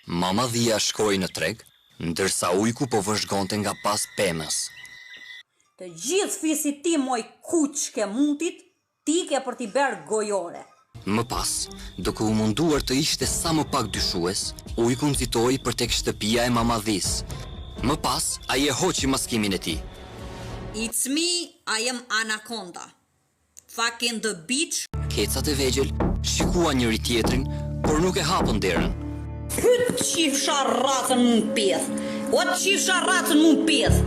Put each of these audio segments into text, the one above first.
Mama Dhia shkoi në treg, ndërsa ujku po vëzhgonte nga pas pemës. Të gjithë fisit ti moj kuq ke mundit, ti ke për t'i berë gojore. Më pas, duke u munduar të ishte sa më pak dyshues, ujku nxitoi për tek shtëpia e Mamadhis. Më pas, ai e hoqi maskimin e tij. It's me, I am Anaconda. Fucking the bitch. Kecat e vegjël shikuan njëri tjetrin, por nuk e hapën derën. Pyt qif sharratën mund pjedh. O qif sharratën mund pjedh.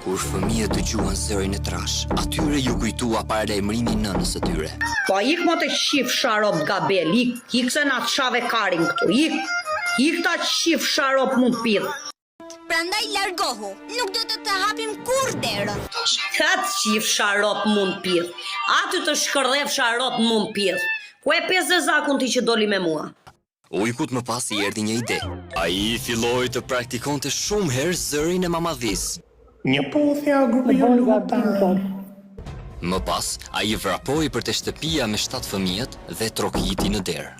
Kur fëmijët dëgjuan zërin e trash, atyre ju kujtua paralajmërimi i nënës së tyre. Po ik më të qif sharop gabel, ik se na shave karin këtu, ik ta qif sharop mund pjedh. Prandaj largohu, nuk do të hapim kur derën. Katë qif sharop mund pjedh, aty të shkërdhev sharop mund pjedh. Ku e 50 zakun ti që doli me mua? Ujkut më pas i erdhi një ide. Ai filloi të praktikonte shumë herë zërin e Mamadhis. Një puthja grupi ju lutan. Më pas, ai vrapoi për te shtëpia me 7 fëmijët dhe trokiti në derë.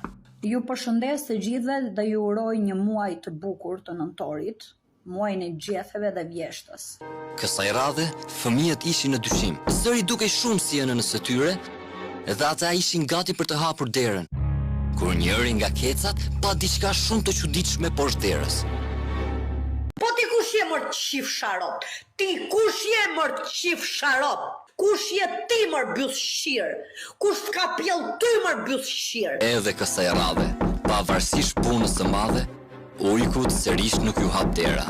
Ju përshëndes të gjithëve dhe ju uroj një muaj të bukur të nëntorit, muajin e gjetheve dhe vjeshtës. Kësaj radhe, fëmijët ishin në dyshim. Zëri dukej shumë si e nënës së tyre, dhe ata ishin gati për të hapur derën. Kur njëri nga kecat pa diçka shumë të çuditshme poshtë derës. Po ti kush je mër qif sharop? Ti kush je mër qif sharop? Kush je ti mër bjus shirë? Kush t'ka pjell ty mër bjus shirë? Edhe kësaj radhe, pavarësisht punës së madhe, ujkut sërish nuk ju hap dera.